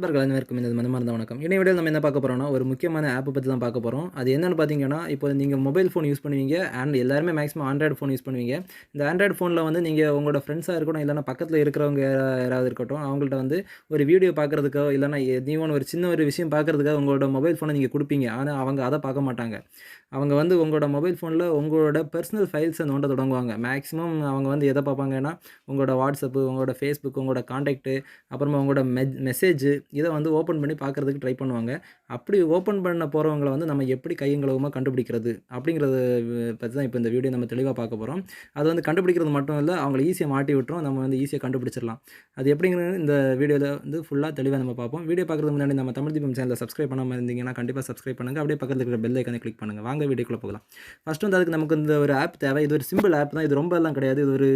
நண்பர்கள் அனைவருக்கும் இந்த மனமார்ந்த வணக்கம். இந்த வீடியோவில் நம்ம என்ன பார்க்க போறோம்னா, ஒரு முக்கியமான ஆப் பத்தி தான் பார்க்க போறோம். அது என்னன்னு பார்த்தீங்கன்னா, இப்போ நீங்க மொபைல் ஃபோன் யூஸ் பண்ணுவீங்க. எல்லாருமே மேக்ஸிமம் ஆண்ட்ராய்டு ஃபோன் யூஸ் பண்ணுவீங்க. இந்த ஆண்ட்ராய்டு ஃபோன்ல வந்து நீங்க உங்களோட ஃப்ரெண்ட்ஸா இருக்கட்டும், இல்லன்னா பக்கத்துல இருக்கிறவங்க யாராவது இருக்கட்டும், அவங்கள்ட்ட வந்து ஒரு வீடியோ பார்க்கறதுக்கோ, இல்லன்னா எதையும் ஒரு சின்ன ஒரு விஷயம் பார்க்கறதுக்காக உங்களோட மொபைல் ஃபோனை நீங்க குடுப்பீங்க. ஆனா, அவங்க அத பார்க்க மாட்டாங்க. அவங்க வந்து உங்களோட மொபைல் ஃபோன்ல உங்களோட பெர்சனல் ஃபைல்ஸ நோண்ட தொடங்குவாங்க. மேக்ஸிமம் அவங்க வந்து எத பார்ப்பாங்கன்னா, உங்களோட வாட்ஸ்அப், உங்களோட ஃபேஸ்புக், உங்களோட கான்டாக்ட், அப்புறமா உங்களோட மெசேஜ் இதை வந்து ஓப்பன் பண்ணி பார்க்குறதுக்கு ட்ரை பண்ணுவாங்க. அப்படி ஓப்பன் பண்ண போகிறவங்கள வந்து நம்ம எப்படி கையங்களவுமா கண்டுபிடிக்கிறது அப்படிங்கிறது பற்றி தான் இப்போ இந்த வீடியோ நம்ம தெளிவாக பார்க்க போகிறோம். அது வந்து கண்டுபிடிக்கிறது மட்டும் இல்லை, அவங்கள ஈஸியாக மாட்டி விட்டுரும். நம்ம வந்து ஈஸியாக கண்டுபிடிச்சிடலாம். அது எப்படிங்கிறது இந்த வீடியோவில் வந்து ஃபுல்லாக தெளிவாக நம்ம பார்ப்போம். வீடியோ பார்க்குறதுக்கு முன்னாடி நம்ம தமிழ் தீபம் சேனலை சப்ஸ்கிரைப் பண்ணாமல் இருந்தீங்கன்னா கண்டிப்பாக சப்ஸ்கிரைப் பண்ணுங்கள். அப்படியே பக்கத்தில் இருக்கிற பெல் ஐக்கானை கிளிக் பண்ணுங்கள். வாங்க வீடியோக்குள்ளே போகலாம். ஃபஸ்ட்டு வந்து அதுக்கு நமக்கு இந்த ஒரு ஆப் தேவை. இது ஒரு சிம்பிள் ஆப் தான். இது ரொம்ப எல்லாம் கிடையாது. இது ஒரு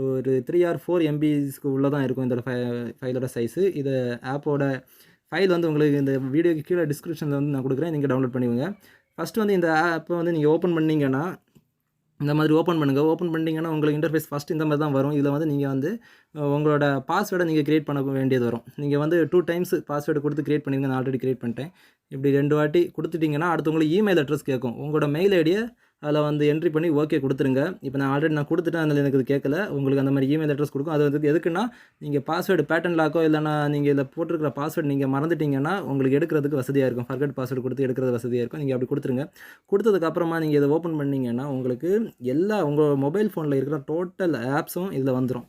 ஒரு 3 or 4 MBஸ்க்கு உள்ள தான் இருக்கும் இந்த ஃபைலோட சைஸு. இது ஆப்போட ஃபைல் வந்து உங்களுக்கு இந்த வீடியோக்கு கீழே டிஸ்கிரிப்ஷனில் வந்து நான் கொடுக்குறேன். நீங்கள் டவுன்லோட் பண்ணிக்கோங்க. ஃபஸ்ட்டு வந்து இந்த ஆப்பை வந்து நீங்கள் ஓப்பன் பண்ணிங்கன்னா இந்த மாதிரி ஓப்பன் பண்ணுங்கள். ஓப்பன் பண்ணிட்டீங்கன்னா உங்களுக்கு இன்டர்ஃபேஸ் ஃபஸ்ட்டு இந்த மாதிரி தான் வரும். இதில் வந்து நீங்கள் வந்து உங்களோட பாஸ்வேர்டை நீங்கள் கிரியேட் பண்ண வேண்டியது வரும். நீங்கள் வந்து 2 டைம்ஸ் பாஸ்வேர்டு கொடுத்து கிரியேட் பண்ணிங்க. நான் ஆல்ரெடி கிரியேட் பண்ணிட்டேன். இப்படி 2 வாட்டி கொடுத்துட்டிங்கன்னா அடுத்து உங்களுக்கு இமெயில் அட்ரஸ் கேட்கும். உங்களோட மெயில் ஐடியை அதில் வந்து என்ட்ரி பண்ணி ஓகே கொடுத்துருங்க. இப்போ நான் ஆல்ரெடி கொடுத்துட்டேன். அதில் எனக்கு இது கேட்கல. உங்களுக்கு அந்த மாதிரி இமெயில் அட்ரஸ் கொடுக்கும். அது வந்து எதுக்குன்னா, நீங்கள் பாஸ்வேர்டு பேட்டர்ன் லாக்கோ இல்லைனா நீங்கள் இதில் போட்டிருக்கிற பாஸ்வேர்டு நீங்கள் மறந்துட்டிங்கன்னா உங்களுக்கு எடுக்கிறதுக்கு வசதியாக இருக்கும். ஃபர்கட் பாஸ்வேர்டு கொடுத்து எடுக்கிறது வசதியாக இருக்கும். நீங்கள் அப்படி கொடுத்துருங்க. கொடுத்ததுக்கப்புறமா நீங்கள் இதை ஓப்பன் பண்ணிங்கன்னா உங்களுக்கு உங்கள் மொபைல் ஃபோனில் இருக்கிற டோட்டல் ஆப்ஸும் இதில் வந்துடும்.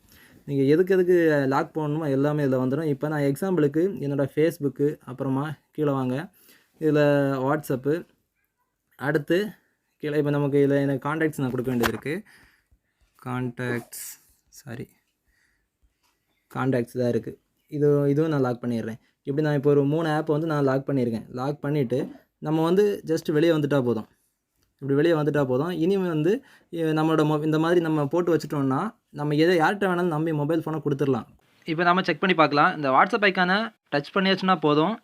நீங்கள் எதுக்கு லாக் பண்ணணுமோ எல்லாமே இதில் வந்துடும். இப்போ நான் எக்ஸாம்பிளுக்கு என்னோடய ஃபேஸ்புக்கு, அப்புறமா கீழே வாங்க, இதில் வாட்ஸ்அப்பு, அடுத்து கீழே இப்போ நமக்கு இதில் எனக்கு கான்டாக்ட்ஸ் நான் கொடுக்க வேண்டியது இருக்குது. கான்டாக்ட்ஸ் தான் இருக்குது. இதுவும் நான் லாக் பண்ணிடுறேன். இப்படி நான் இப்போ ஒரு 3 ஆப்பை வந்து நான் லாக் பண்ணியிருக்கேன். லாக் பண்ணிவிட்டு நம்ம வந்து ஜஸ்ட் வெளியே வந்துட்டால் போதும். இப்படி வெளியே வந்துட்டால் போதும். இனிமேல் வந்து நம்மளோட இந்த மாதிரி நம்ம போட்டு வச்சுட்டோம்னா நம்ம யார்கிட்ட வேணாலும் நம்பி மொபைல் ஃபோனை கொடுத்துடலாம். இப்போ நம்ம செக் பண்ணி பார்க்கலாம். இந்த வாட்ஸ்அப் ஐக்கானை டச் பண்ணியாச்சுன்னா போதும்.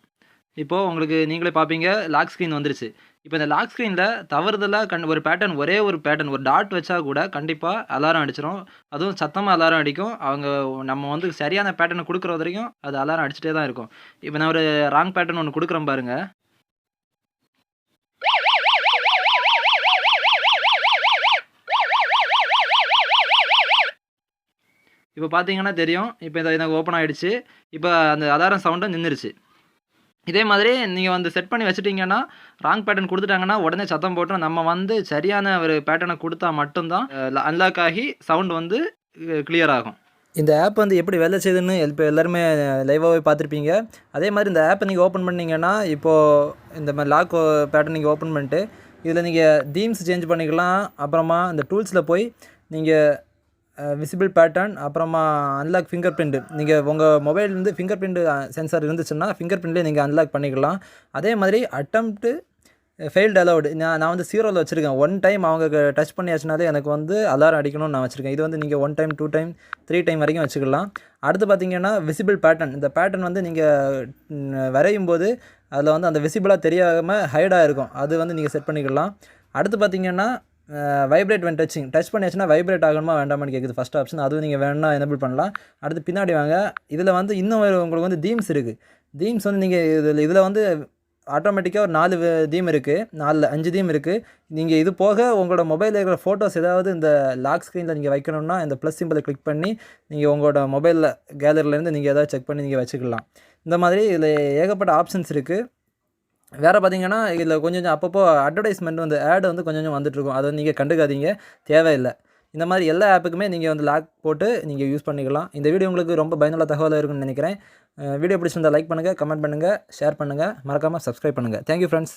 இப்போது உங்களுக்கு நீங்களே பார்ப்பீங்க, லாக் ஸ்க்ரீன் வந்துருச்சு. இப்போ இந்த லாக் ஸ்க்ரீனில் தவறுதலாக ஒரு பேட்டர்ன், ஒரு பேட்டர்ன், ஒரு டாட் வச்சா கூட கண்டிப்பாக அலாரம் அடிச்சிடும். அதுவும் சத்தமாக அலாரம் அடிக்கும். நம்ம வந்து சரியான பேட்டர்னை கொடுக்குற வரைக்கும் அது அலாரம் அடிச்சுட்டே தான் இருக்கும். இப்போ நான் ஒரு ராங் பேட்டர்ன் ஒன்று கொடுக்குறேன் பாருங்கள். இப்போ பார்த்தீங்கன்னா தெரியும். இப்போ இதை எனக்கு ஓப்பன் ஆகிடுச்சு. இப்போ அந்த அலாரம் சவுண்டும் நின்றுருச்சு. இதே மாதிரி நீங்கள் வந்து செட் பண்ணி வச்சுட்டிங்கன்னா, ராங் பேட்டர்ன் கொடுத்துட்டாங்கன்னா உடனே சத்தம் போட்டு நம்ம வந்து சரியான ஒரு பேட்டர்னை கொடுத்தா மட்டும்தான் அன்லாக் ஆகி சவுண்ட் வந்து கிளியர் ஆகும். இந்த ஆப் வந்து எப்படி வேலை செய்யுதுன்னு இப்போ எல்லாருமே லைவாகவே பார்த்துருப்பீங்க. அதே மாதிரி இந்த ஆப்பை நீங்கள் ஓப்பன் பண்ணிங்கன்னா, இப்போது இந்த மாதிரி லாக் பேட்டர்ன் நீங்கள் ஓப்பன் பண்ணிட்டு இதில் நீங்கள் தீம்ஸ் சேஞ்ச் பண்ணிக்கலாம். அப்புறமா இந்த டூல்ஸில் போய் நீங்கள் விசிபிள் பேட்டர்ன், அப்புறமா அன்லாக் ஃபிங்கர் பிரிண்ட், நீங்கள் உங்கள் மொபைல் வந்து ஃபிங்கர் பிரிண்ட் சென்சார் இருந்துச்சுன்னா ஃபிங்கர் பிரிண்ட்லேயே நீங்கள் அன்லாக் பண்ணிக்கலாம். அதே மாதிரி அட்டெம்ப்ட்டு ஃபெயில்டு அலவுடு நான் வந்து 0ல் வச்சுருக்கேன். 1 டைம் அவங்க டச் பண்ணியாச்சுனாலே எனக்கு வந்து அலாரம் அடிக்கணும்னு நான் வச்சுருக்கேன். இது வந்து நீங்கள் 1 டைம், 2 டைம், 3 டைம் வரைக்கும் வச்சுக்கலாம். அடுத்து பார்த்தீங்கன்னா விசிபிள் பேட்டர்ன். இந்த பேட்டர்ன் வந்து நீங்கள் வரையும் போது அதில் வந்து அந்த விசிபிளாக தெரியாமல் ஹைடாக இருக்கும். அது வந்து நீங்கள் செட் பண்ணிக்கலாம். அடுத்து பார்த்தீங்கன்னா வைப்ரேட் வென் டச் பண்ணியாச்சுன்னா வைப்ரேட் ஆகணுமா வேண்டாமான்னு கேட்குது ஃபஸ்ட் ஆப்ஷன். அதுவும் நீங்கள் வேணா எனபிள் பண்ணலாம். அடுத்து பின்னாடி வாங்க. இதில் வந்து இன்னும் உங்களுக்கு வந்து தீம்ஸ் இருக்குது. தீம்ஸ் வந்து நீங்கள் இதில் வந்து ஆட்டோமேட்டிக்காக ஒரு 4 தீம் இருக்குது. 5 தீம் இருக்குது. நீங்கள் இது போக உங்களோட மொபைலில் இருக்கிற ஃபோட்டோஸ் ஏதாவது இந்த லாக் ஸ்க்ரீனில் நீங்கள் வைக்கணும்னா இந்த ப்ளஸ் சிம்பிளை கிளிக் பண்ணி நீங்கள் உங்களோட மொபைலில் கேலரியிலேருந்து நீங்கள் ஏதாவது செக் பண்ணி நீங்கள் வச்சுக்கலாம். இந்த மாதிரி இதில் ஏகப்பட்ட ஆப்ஷன்ஸ் இருக்குது. வேறு பார்த்தீங்கன்னா இதில் கொஞ்சம் அப்பப்போ அட்வர்டைஸ்மெண்ட் வந்து ஆட் வந்து கொஞ்சம் வந்துட்டுருக்கும். அதை நீங்கள் கண்டுக்காதீங்க, தேவையில்லை. இந்த மாதிரி எல்லா ஆப்புக்குமே நீங்கள் வந்து லாக் போட்டு நீங்கள் யூஸ் பண்ணிக்கலாம். இந்த வீடியோ உங்களுக்கு ரொம்ப பயனுள்ள தகவலாக இருக்குன்னு நினைக்கிறேன். வீடியோ பிடிச்சிருந்தால் லைக் பண்ணுங்கள், கமெண்ட் பண்ணுங்கள், ஷேர் பண்ணுங்கள், மறக்காமல் சப்ஸ்கிரைப் பண்ணுங்கள். Thank you friends.